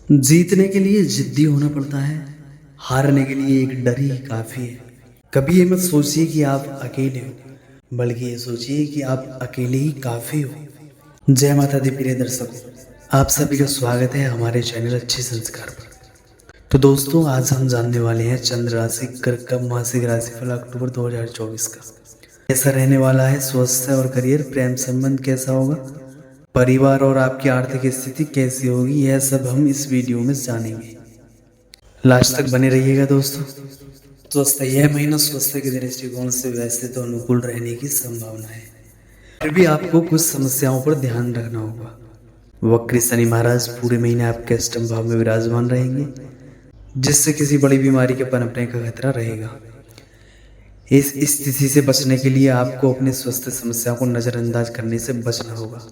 जीतने के लिए जिद्दी होना पड़ता है, हारने के लिए एक डर ही काफ़ी है। कभी ये मत सोचिए कि आप अकेले हो, बल्कि ये सोचिए कि आप अकेले ही काफ़ी हो। जय माता दी प्रिय दर्शकों, आप सभी का स्वागत है हमारे चैनल अच्छे संस्कार पर। तो दोस्तों, आज हम जानने वाले हैं चंद्र राशि कर्क मासिक राशिफल अक्टूबर 2024 का। कैसा रहने वाला है, स्वास्थ्य और करियर, प्रेम संबंध कैसा होगा, परिवार और आपकी आर्थिक स्थिति कैसी होगी, यह सब हम इस वीडियो में जानेंगे। लास्ट तक बने रहिएगा दोस्तों। दोस्तों, यह महीना स्वास्थ्य के दृष्टिकोण से वैसे तो अनुकूल रहने की संभावना है, फिर भी आपको कुछ समस्याओं पर ध्यान रखना होगा। वक्री शनि महाराज पूरे महीने आपके अष्टम भाव में विराजमान रहेंगे, जिससे किसी बड़ी बीमारी के पनपने का खतरा रहेगा। इस स्थिति से बचने के लिए आपको अपने स्वास्थ्य समस्या को नज़रअंदाज करने से बचना होगा।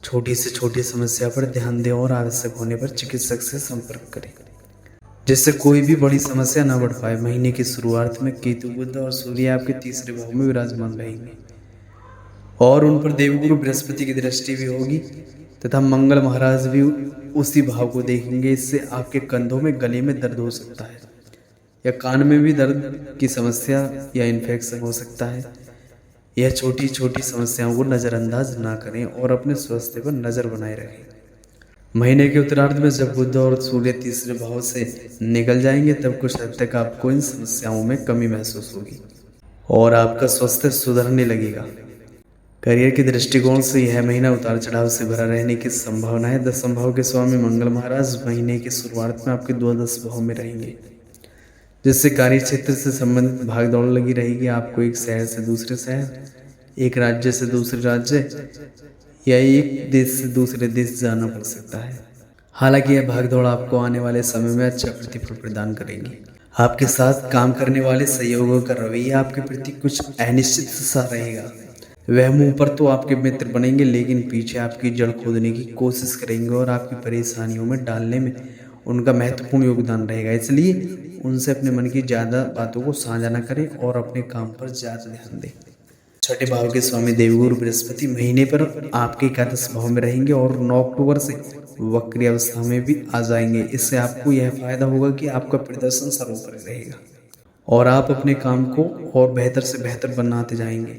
छोटी से छोटी समस्या पर ध्यान दें और आवश्यक होने पर चिकित्सक से संपर्क करें, जिससे कोई भी बड़ी समस्या न बढ़ पाए। महीने की शुरुआत में केतु, बुध और सूर्य आपके तीसरे भाव में विराजमान रहेंगे और उन पर देवगुरु बृहस्पति की दृष्टि भी होगी तथा मंगल महाराज भी उसी भाव को देखेंगे। इससे आपके कंधों में, गले में दर्द हो सकता है या कान में भी दर्द की समस्या या इन्फेक्शन हो सकता है। यह छोटी छोटी समस्याओं को नज़रअंदाज ना करें और अपने स्वास्थ्य पर नज़र बनाए रखें। महीने के उत्तरार्ध में जब बुध और सूर्य तीसरे भाव से निकल जाएंगे, तब कुछ हद तक आपको इन समस्याओं में कमी महसूस होगी और आपका स्वास्थ्य सुधरने लगेगा। करियर के दृष्टिकोण से यह महीना उतार चढ़ाव से भरा रहने की संभावना है। दसम भाव के स्वामी मंगल महाराज महीने की शुरुआत में आपके द्वादश भाव में रहेंगे, जिससे कार्य क्षेत्र से संबंधित भागदौड़ लगी रहेगी। आपको एक शहर से दूसरे शहर, एक राज्य से दूसरे राज्य या एक देश से दूसरे देश जाना पड़ सकता है। हालांकि यह भागदौड़ आपको आने वाले समय में अच्छा प्रतिफल प्रदान करेगी। आपके साथ काम करने वाले सहयोगियों का रवैया आपके प्रति कुछ अनिश्चित सा रहेगा। वह मुंह पर तो आपके मित्र बनेंगे, लेकिन पीछे आपकी जड़ खोदने की कोशिश करेंगे और आपकी परेशानियों में डालने में उनका महत्वपूर्ण योगदान रहेगा। इसलिए उनसे अपने मन की ज़्यादा बातों को साझा न करें और अपने काम पर ज़्यादा ध्यान दें। छठे भाव के स्वामी देवगुरु बृहस्पति महीने पर आपके एकादश भाव में रहेंगे और 9 अक्टूबर से वक्री अवस्था में भी आ जाएंगे। इससे आपको यह फायदा होगा कि आपका प्रदर्शन सर्वोपरि रहेगा और आप अपने काम को और बेहतर से बेहतर बनाते जाएंगे,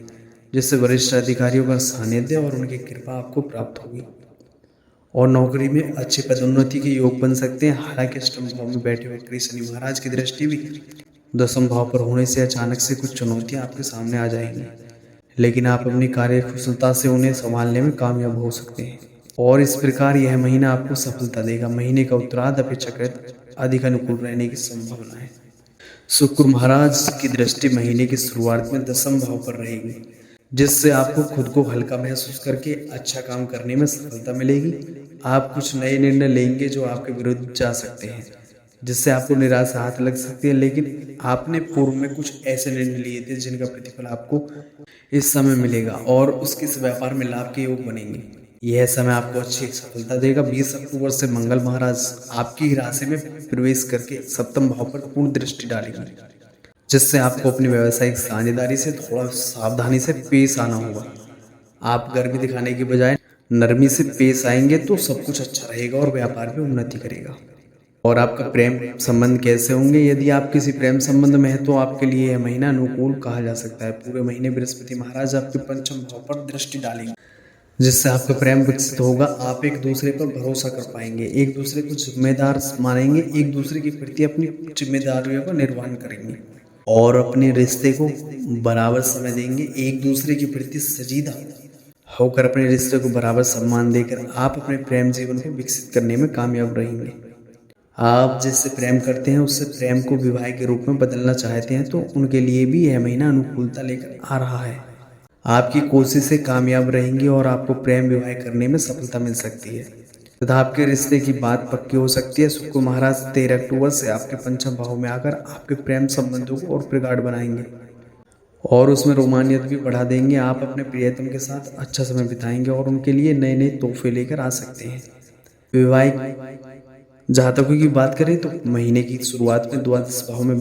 जिससे वरिष्ठ अधिकारियों का सानिध्य और उनकी कृपा आपको प्राप्त होगी और नौकरी में अच्छी पदोन्नति के योग बन सकते हैं। हालांकि अष्टम भाव में बैठे वक्री शनि महाराज की दृष्टि भी दसम भाव पर होने से अचानक से कुछ चुनौतियां आपके सामने आ जाएंगी, लेकिन आप अपनी कार्य कुशलता से उन्हें संभालने में कामयाब हो सकते हैं और इस प्रकार यह महीना आपको सफलता देगा। महीने का उत्तरार्ध अपेक्षाकृत अधिक अनुकूल रहने की संभावना है। शुक्र महाराज की दृष्टि महीने की शुरुआत में दसम भाव पर रहेगी, जिससे आपको खुद को हल्का महसूस करके अच्छा काम करने में सफलता मिलेगी। आप कुछ नए निर्णय लेंगे जो आपके विरुद्ध जा सकते हैं, जिससे आपको निराशा हाथ लग सकती है, लेकिन आपने पूर्व में कुछ ऐसे निर्णय लिए थे जिनका प्रतिफल आपको इस समय मिलेगा और उसके इस व्यापार में लाभ के योग बनेंगे। यह समय आपको अच्छी सफलता देगा। 20 अक्टूबर से मंगल महाराज आपकी राशि में प्रवेश करके सप्तम भाव पर पूर्ण दृष्टि डालेंगे, जिससे आपको अपनी व्यावसायिक साझेदारी से थोड़ा सावधानी से पेश आना होगा। आप गर्मी दिखाने की बजाय नरमी से पेश आएंगे तो सब कुछ अच्छा रहेगा और व्यापार में उन्नति करेगा। और आपका प्रेम संबंध कैसे होंगे? यदि आप किसी प्रेम संबंध में हैं तो आपके लिए यह महीना अनुकूल कहा जा सकता है। पूरे महीने बृहस्पति महाराज आपके पंचम भाव पर दृष्टि डालेंगे, जिससे आपका प्रेम विकसित होगा। आप एक दूसरे पर भरोसा कर पाएंगे, एक दूसरे को जिम्मेदार मानेंगे, एक दूसरे के प्रति अपनी जिम्मेदारियों का निर्वहन करेंगे और अपने रिश्ते को बराबर समय देंगे। एक दूसरे के प्रति संजीदा होकर अपने रिश्ते को बराबर सम्मान देकर आप अपने प्रेम जीवन को विकसित करने में कामयाब रहेंगे। आप जिससे प्रेम करते हैं उससे प्रेम को विवाह के रूप में बदलना चाहते हैं तो उनके लिए भी यह महीना अनुकूलता लेकर आ रहा है। आपकी कोशिशें कामयाब रहेंगी और आपको प्रेम विवाह करने में सफलता मिल सकती है तथा आपके रिश्ते की बात पक्की हो सकती है। शुक्र महाराज 13 अक्टूबर से आपके पंचम भाव में आकर आपके प्रेम संबंधों को और प्रगाढ़ बनाएंगे और उसमें रोमानियत भी बढ़ा देंगे। आप अपने प्रियतम के साथ अच्छा समय बिताएंगे और उनके लिए नए नए तोहफे लेकर आ सकते हैं। विवाहिक जातकों की बात करें तो महीने की शुरुआत में द्वादश भाव में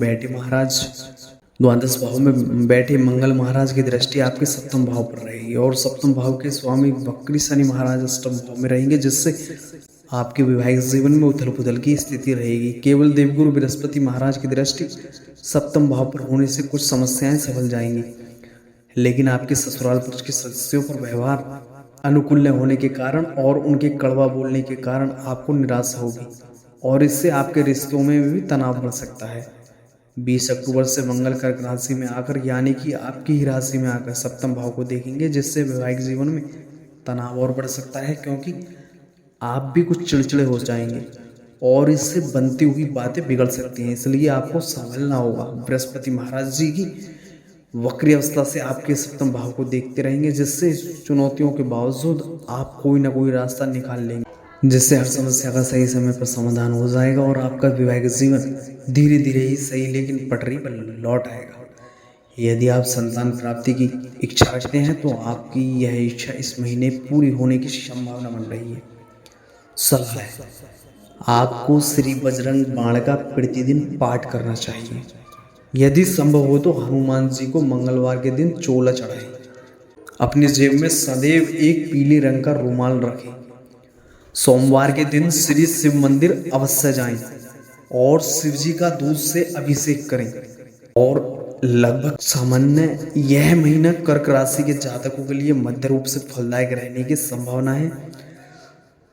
बैठे मंगल महाराज की दृष्टि आपके सप्तम भाव पर रहेगी और सप्तम भाव के स्वामी वक्री शनि महाराज अष्टम भाव में रहेंगे, जिससे आपके वैवाहिक जीवन में उथल पुथल की स्थिति रहेगी। केवल देवगुरु बृहस्पति महाराज की दृष्टि सप्तम भाव पर होने से कुछ समस्याएं संभल जाएंगी, लेकिन आपके ससुराल पक्ष के सदस्यों पर व्यवहार अनुकूल न होने के कारण और उनके कड़वा बोलने के कारण आपको निराशा होगी और इससे आपके रिश्तों में भी तनाव बढ़ सकता है। 20 अक्टूबर से मंगल कर्क राशि में आकर यानी कि आपकी ही राशि में आकर सप्तम भाव को देखेंगे, जिससे वैवाहिक जीवन में तनाव और बढ़ सकता है, क्योंकि आप भी कुछ चिड़चिड़े हो जाएंगे और इससे बनती हुई बातें बिगड़ सकती हैं। इसलिए आपको संभलना होगा। बृहस्पति महाराज जी की वक्री अवस्था से आपके सप्तम भाव को देखते रहेंगे, जिससे चुनौतियों के बावजूद आप कोई ना कोई रास्ता निकाल लेंगे, जिससे हर समस्या का सही समय पर समाधान हो जाएगा और आपका वैवाहिक जीवन धीरे धीरे ही सही लेकिन पटरी पर लौट आएगा। यदि आप संतान प्राप्ति की इच्छा रखते हैं तो आपकी यह इच्छा इस महीने पूरी होने की संभावना बन रही है। सलाह है, आपको श्री बजरंग बाण का प्रतिदिन पाठ करना चाहिए। यदि संभव हो तो हनुमान जी को मंगलवार के दिन चोला चढ़ाएं। अपनी जेब में सदैव एक पीले रंग का रुमाल रखें। सोमवार के दिन श्री शिव मंदिर अवश्य जाएं और शिव जी का दूध से अभिषेक करें। और लगभग सामान्य यह महीना कर्क राशि के जातकों के लिए मध्य रूप से फलदायक रहने की संभावना है।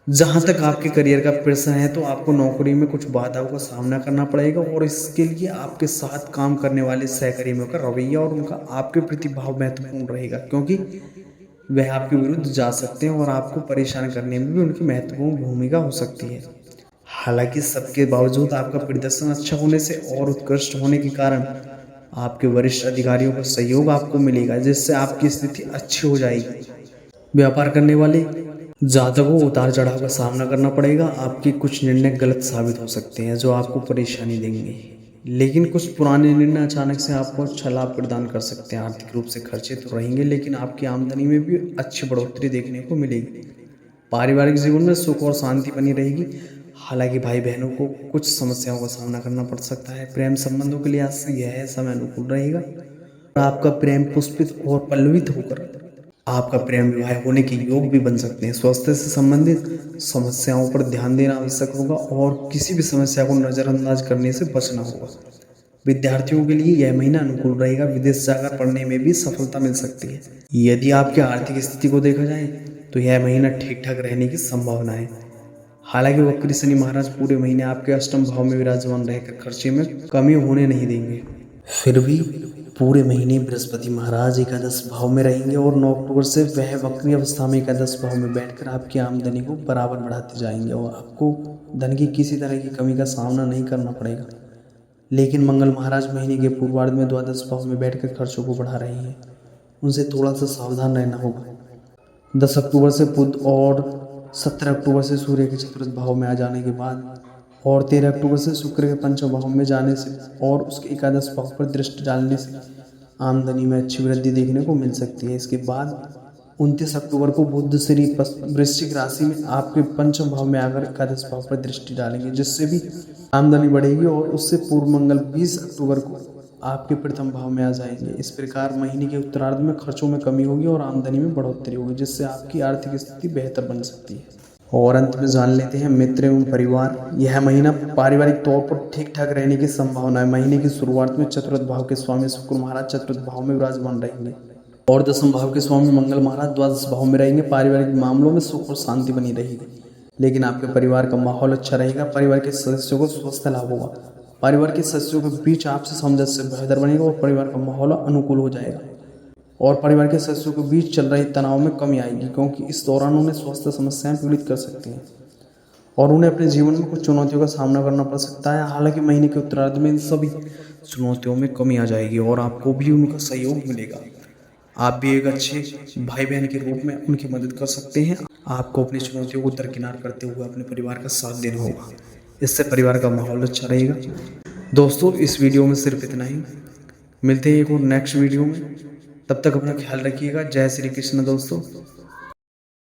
जहां तक आपके करियर का प्रश्न है तो आपको नौकरी में कुछ बाधाओं का सामना करना पड़ेगा और इसके लिए आपके साथ काम करने वाले सहकर्मियों का रवैया और उनका आपके प्रति भाव महत्वपूर्ण रहेगा, क्योंकि वह आपके विरुद्ध जा सकते हैं और आपको परेशान करने में भी उनकी महत्वपूर्ण भूमिका हो सकती है। हालांकि सबके बावजूद आपका प्रदर्शन अच्छा होने से और उत्कृष्ट होने के कारण आपके वरिष्ठ अधिकारियों का सहयोग आपको मिलेगा, जिससे आपकी स्थिति अच्छी हो जाएगी। व्यापार करने वाले जातकों को उतार चढ़ाव का सामना करना पड़ेगा। आपके कुछ निर्णय गलत साबित हो सकते हैं जो आपको परेशानी देंगे, लेकिन कुछ पुराने निर्णय अचानक से आपको अच्छा लाभ प्रदान कर सकते हैं। आर्थिक रूप से खर्चे तो रहेंगे, लेकिन आपकी आमदनी में भी अच्छी बढ़ोतरी देखने को मिलेगी। पारिवारिक जीवन में सुख और शांति बनी रहेगी। हालांकि भाई बहनों को कुछ समस्याओं का सामना करना पड़ सकता है। प्रेम संबंधों के लिहाज से यह समय अनुकूल रहेगा और आपका प्रेम पुष्पित और पल्लवित होकर आपका प्रेम विवाह होने के योग भी बन सकते हैं। स्वास्थ्य से संबंधित समस्याओं पर ध्यान देना आवश्यक होगा और किसी भी समस्या को नज़रअंदाज करने से बचना होगा। विद्यार्थियों के लिए यह महीना अनुकूल रहेगा। विदेश जाकर पढ़ने में भी सफलता मिल सकती है। यदि आपकी आर्थिक स्थिति को देखा जाए तो यह महीना ठीक ठाक रहने की संभावना है। हालांकि वक्री शनि महाराज पूरे महीने आपके अष्टम भाव में विराजमान रहकर खर्चे में कमी होने नहीं देंगे। फिर भी पूरे महीने बृहस्पति महाराज एकादश भाव में रहेंगे और 9 अक्टूबर से वह वक्री अवस्था में एकादश भाव में बैठकर आपकी आमदनी को बराबर बढ़ाते जाएंगे और आपको धन की किसी तरह की कमी का सामना नहीं करना पड़ेगा। लेकिन मंगल महाराज महीने के पूर्वार्ध में द्वादश भाव में बैठकर खर्चों को बढ़ा रहे हैं, उनसे थोड़ा सा सावधान रहना होगा। 10 अक्टूबर से बुध और 17 अक्टूबर से सूर्य के चतुर्थ भाव में आ जाने के बाद और 13 अक्टूबर से शुक्र के पंचम भाव में जाने से और उसके एकादश भाव पर दृष्टि डालने से आमदनी में अच्छी वृद्धि देखने को मिल सकती है। इसके बाद 29 अक्टूबर को बुध श्री वृश्चिक राशि में आपके पंचम भाव में आकर एकादश भाव पर दृष्टि डालेंगे, जिससे भी आमदनी बढ़ेगी और उससे पूर्व मंगल 20 अक्टूबर को आपके प्रथम भाव में आ जाएंगे। इस प्रकार महीने के उत्तरार्ध में खर्चों में कमी होगी और आमदनी में बढ़ोतरी होगी, जिससे आपकी आर्थिक स्थिति बेहतर बन सकती है। और अंत में जान लेते हैं मित्र एवं परिवार। यह महीना पारिवारिक तौर पर ठीक ठाक रहने की संभावना है। महीने की शुरुआत में चतुर्थ भाव के स्वामी शुक्र महाराज चतुर्थ भाव में विराजमान रहेंगे और दसम भाव के स्वामी मंगल महाराज द्वादश भाव में रहेंगे। पारिवारिक मामलों में सुख और शांति बनी रहेगी, लेकिन आपके परिवार का माहौल अच्छा रहेगा। परिवार के सदस्यों को स्वस्थ लाभ होगा। परिवार के सदस्यों के बीच आपसी समझ से बेहतर बनेगा और परिवार का माहौल अनुकूल हो जाएगा और परिवार के सदस्यों के बीच चल रहे तनाव में कमी आएगी, क्योंकि इस दौरान उन्हें स्वास्थ्य समस्याएं पीड़ित कर सकती हैं और उन्हें अपने जीवन में कुछ चुनौतियों का सामना करना पड़ सकता है। हालांकि महीने के उत्तरार्ध में इन सभी चुनौतियों में कमी आ जाएगी और आपको भी उनका सहयोग मिलेगा। आप भी एक अच्छे भाई बहन के रूप में उनकी मदद कर सकते हैं। आपको अपनी चुनौतियों को दरकिनार करते हुए अपने परिवार का साथ देना होगा, इससे परिवार का माहौल अच्छा रहेगा। दोस्तों, इस वीडियो में सिर्फ इतना ही। मिलते हैं एक और नेक्स्ट वीडियो में, तब तक अपना ख्याल रखिएगा। जय श्री कृष्ण दोस्तों।